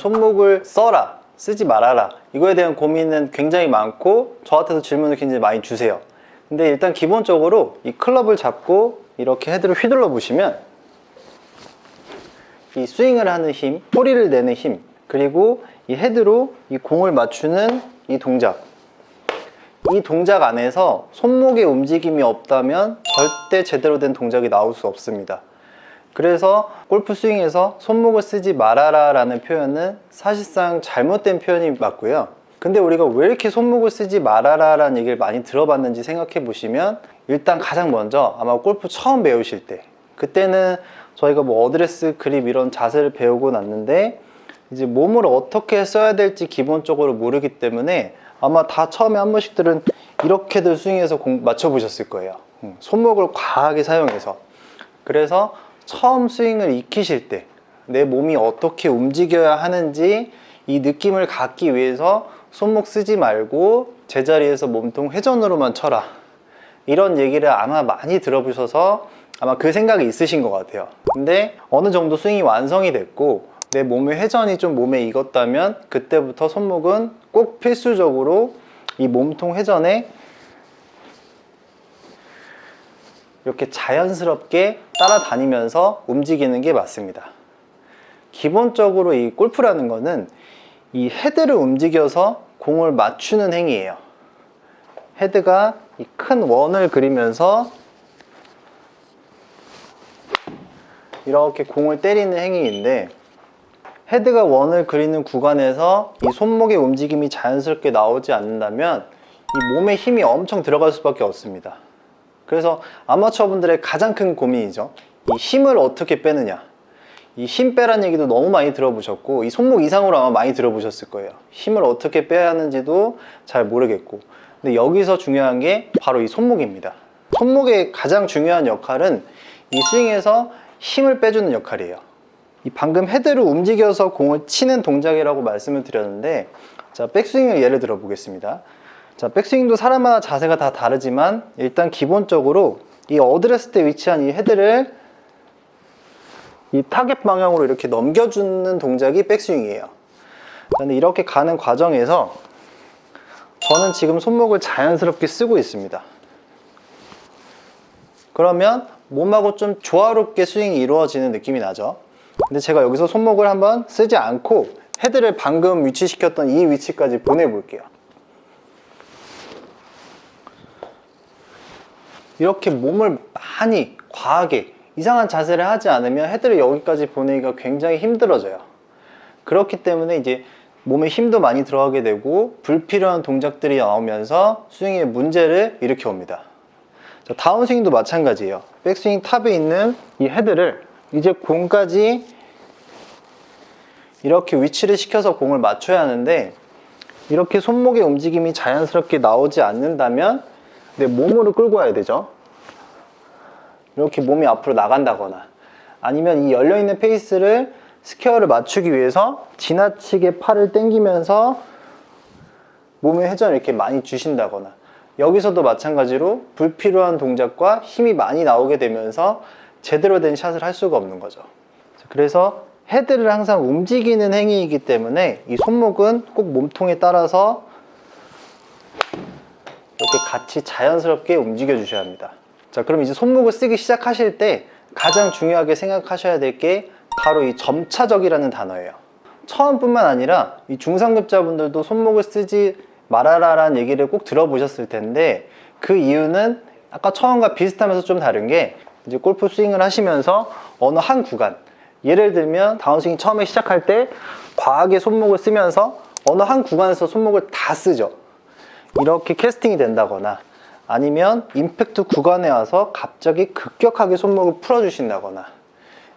손목을 써라, 쓰지 말아라, 이거에 대한 고민은 굉장히 많고 저한테도 질문을 굉장히 많이 주세요. 근데 일단 기본적으로 이 클럽을 잡고 이렇게 헤드를 휘둘러 보시면 이 스윙을 하는 힘, 소리를 내는 힘, 그리고 이 헤드로 이 공을 맞추는 이 동작, 이 동작 안에서 손목의 움직임이 없다면 절대 제대로 된 동작이 나올 수 없습니다. 그래서 골프 스윙에서 손목을 쓰지 말아라 라는 표현은 사실상 잘못된 표현이 맞고요. 근데 우리가 왜 이렇게 손목을 쓰지 말아라 라는 얘기를 많이 들어봤는지 생각해 보시면, 일단 가장 먼저 아마 골프 처음 배우실 때, 그때는 저희가 뭐 어드레스, 그립 이런 자세를 배우고 났는데 이제 몸을 어떻게 써야 될지 기본적으로 모르기 때문에 아마 다 처음에 한 번씩들은 이렇게들 스윙해서 공 맞춰 보셨을 거예요. 손목을 과하게 사용해서. 그래서 처음 스윙을 익히실 때 내 몸이 어떻게 움직여야 하는지 이 느낌을 갖기 위해서 손목 쓰지 말고 제자리에서 몸통 회전으로만 쳐라, 이런 얘기를 아마 많이 들어보셔서 아마 그 생각이 있으신 것 같아요. 근데 어느 정도 스윙이 완성이 됐고 내 몸의 회전이 좀 몸에 익었다면 그때부터 손목은 꼭 필수적으로 이 몸통 회전에 이렇게 자연스럽게 따라다니면서 움직이는 게 맞습니다. 기본적으로 이 골프라는 거는 이 헤드를 움직여서 공을 맞추는 행위예요. 헤드가 이 큰 원을 그리면서 이렇게 공을 때리는 행위인데, 헤드가 원을 그리는 구간에서 이 손목의 움직임이 자연스럽게 나오지 않는다면 이 몸에 힘이 엄청 들어갈 수밖에 없습니다. 그래서 아마추어 분들의 가장 큰 고민이죠. 이 힘을 어떻게 빼느냐. 이 힘 빼란 얘기도 너무 많이 들어보셨고 이 손목 이상으로 아마 많이 들어보셨을 거예요. 힘을 어떻게 빼야 하는지도 잘 모르겠고. 근데 여기서 중요한 게 바로 이 손목입니다. 손목의 가장 중요한 역할은 이 스윙에서 힘을 빼주는 역할이에요. 이 방금 헤드를 움직여서 공을 치는 동작이라고 말씀을 드렸는데, 자, 백스윙을 예를 들어 보겠습니다. 자, 백스윙도 사람마다 자세가 다 다르지만 일단 기본적으로 이 어드레스 때 위치한 이 헤드를 이 타겟 방향으로 이렇게 넘겨주는 동작이 백스윙이에요. 근데 이렇게 가는 과정에서 저는 지금 손목을 자연스럽게 쓰고 있습니다. 그러면 몸하고 좀 조화롭게 스윙이 이루어지는 느낌이 나죠. 근데 제가 여기서 손목을 한번 쓰지 않고 헤드를 방금 위치시켰던 이 위치까지 보내볼게요. 이렇게 몸을 많이 과하게 이상한 자세를 하지 않으면 헤드를 여기까지 보내기가 굉장히 힘들어져요. 그렇기 때문에 이제 몸에 힘도 많이 들어가게 되고 불필요한 동작들이 나오면서 스윙에 문제를 일으켜 옵니다. 자, 다운스윙도 마찬가지예요. 백스윙 탑에 있는 이 헤드를 이제 공까지 이렇게 위치를 시켜서 공을 맞춰야 하는데, 이렇게 손목의 움직임이 자연스럽게 나오지 않는다면 내 몸으로 끌고 와야 되죠. 이렇게 몸이 앞으로 나간다거나 아니면 이 열려있는 페이스를 스퀘어를 맞추기 위해서 지나치게 팔을 당기면서 몸의 회전을 이렇게 많이 주신다거나, 여기서도 마찬가지로 불필요한 동작과 힘이 많이 나오게 되면서 제대로 된 샷을 할 수가 없는 거죠. 그래서 헤드를 항상 움직이는 행위이기 때문에 이 손목은 꼭 몸통에 따라서 이렇게 같이 자연스럽게 움직여 주셔야 합니다. 자, 그럼 이제 손목을 쓰기 시작하실 때 가장 중요하게 생각하셔야 될 게 바로 이 점차적이라는 단어예요. 처음뿐만 아니라 이 중상급자분들도 손목을 쓰지 말아라 라는 얘기를 꼭 들어보셨을 텐데, 그 이유는 아까 처음과 비슷하면서 좀 다른 게, 이제 골프 스윙을 하시면서 어느 한 구간, 예를 들면 다운스윙 처음에 시작할 때 과하게 손목을 쓰면서 어느 한 구간에서 손목을 다 쓰죠. 이렇게 캐스팅이 된다거나 아니면 임팩트 구간에 와서 갑자기 급격하게 손목을 풀어주신다거나,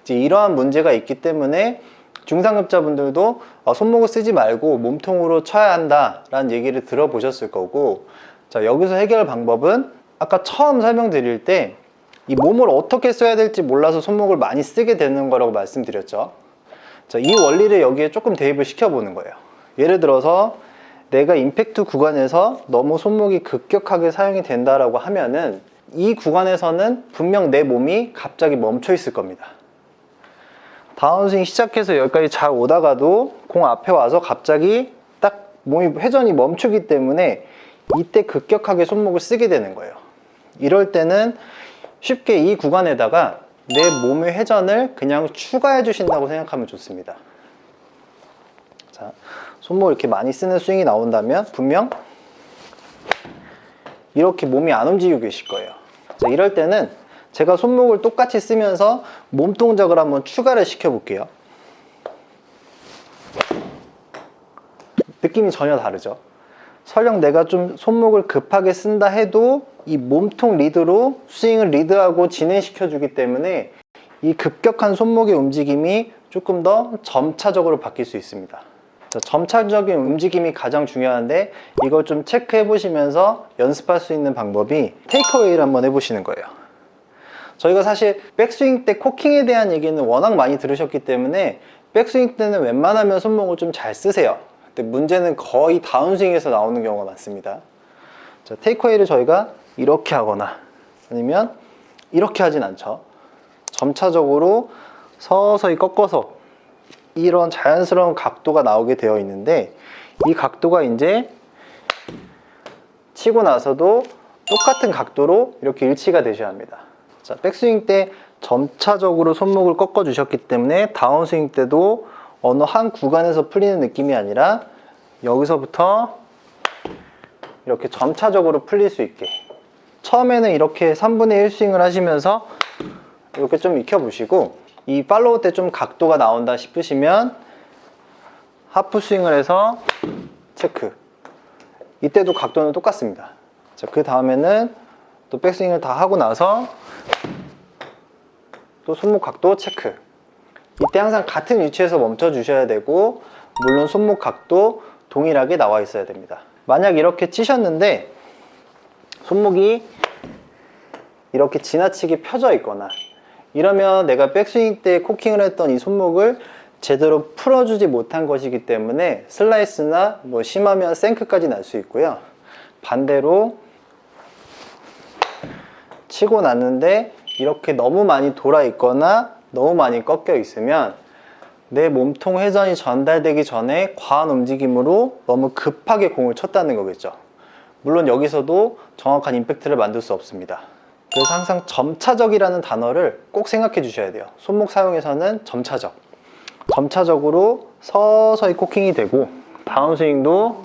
이제 이러한 문제가 있기 때문에 중상급자분들도 손목을 쓰지 말고 몸통으로 쳐야 한다 라는 얘기를 들어보셨을 거고, 자, 여기서 해결 방법은 아까 처음 설명드릴 때 이 몸을 어떻게 써야 될지 몰라서 손목을 많이 쓰게 되는 거라고 말씀드렸죠. 자, 이 원리를 여기에 조금 대입을 시켜보는 거예요. 예를 들어서 내가 임팩트 구간에서 너무 손목이 급격하게 사용이 된다라고 하면은 이 구간에서는 분명 내 몸이 갑자기 멈춰 있을 겁니다. 다운스윙 시작해서 여기까지 잘 오다가도 공 앞에 와서 갑자기 딱 몸이 회전이 멈추기 때문에 이때 급격하게 손목을 쓰게 되는 거예요. 이럴 때는 쉽게 이 구간에다가 내 몸의 회전을 그냥 추가해 주신다고 생각하면 좋습니다. 자, 손목을 이렇게 많이 쓰는 스윙이 나온다면 분명 이렇게 몸이 안 움직이고 계실 거예요. 자, 이럴 때는 제가 손목을 똑같이 쓰면서 몸 동작을 한번 추가를 시켜 볼게요. 느낌이 전혀 다르죠. 설령 내가 좀 손목을 급하게 쓴다 해도 이 몸통 리드로 스윙을 리드하고 진행시켜 주기 때문에 이 급격한 손목의 움직임이 조금 더 점차적으로 바뀔 수 있습니다. 자, 점차적인 움직임이 가장 중요한데 이걸 좀 체크해 보시면서 연습할 수 있는 방법이 테이크어웨이를 한번 해보시는 거예요. 저희가 사실 백스윙 때 코킹에 대한 얘기는 워낙 많이 들으셨기 때문에 백스윙 때는 웬만하면 손목을 좀 잘 쓰세요. 근데 문제는 거의 다운스윙에서 나오는 경우가 많습니다. 자, 테이크어웨이를 저희가 이렇게 하거나 아니면 이렇게 하진 않죠. 점차적으로 서서히 꺾어서 이런 자연스러운 각도가 나오게 되어 있는데 이 각도가 이제 치고 나서도 똑같은 각도로 이렇게 일치가 되셔야 합니다. 자, 백스윙 때 점차적으로 손목을 꺾어 주셨기 때문에 다운스윙 때도 어느 한 구간에서 풀리는 느낌이 아니라 여기서부터 이렇게 점차적으로 풀릴 수 있게 처음에는 이렇게 3분의 1 스윙을 하시면서 이렇게 좀 익혀 보시고 이 팔로우 때 좀 각도가 나온다 싶으시면 하프 스윙을 해서 체크. 이때도 각도는 똑같습니다. 자, 그 다음에는 또 백스윙을 다 하고 나서 또 손목 각도 체크. 이때 항상 같은 위치에서 멈춰 주셔야 되고 물론 손목 각도 동일하게 나와 있어야 됩니다. 만약 이렇게 치셨는데 손목이 이렇게 지나치게 펴져 있거나 이러면 내가 백스윙 때 코킹을 했던 이 손목을 제대로 풀어주지 못한 것이기 때문에 슬라이스나 뭐 심하면 생크까지 날 수 있고요. 반대로 치고 났는데 이렇게 너무 많이 돌아 있거나 너무 많이 꺾여 있으면 내 몸통 회전이 전달되기 전에 과한 움직임으로 너무 급하게 공을 쳤다는 거겠죠. 물론 여기서도 정확한 임팩트를 만들 수 없습니다. 그래서 항상 점차적이라는 단어를 꼭 생각해 주셔야 돼요. 손목 사용에서는 점차적으로 서서히 코킹이 되고 다운스윙도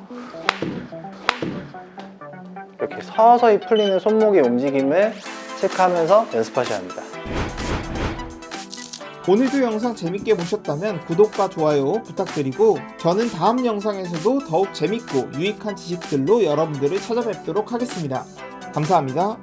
이렇게 서서히 풀리는 손목의 움직임을 체크하면서 연습하셔야 합니다. 오늘도 영상 재밌게 보셨다면 구독과 좋아요 부탁드리고 저는 다음 영상에서도 더욱 재밌고 유익한 지식들로 여러분들을 찾아뵙도록 하겠습니다. 감사합니다.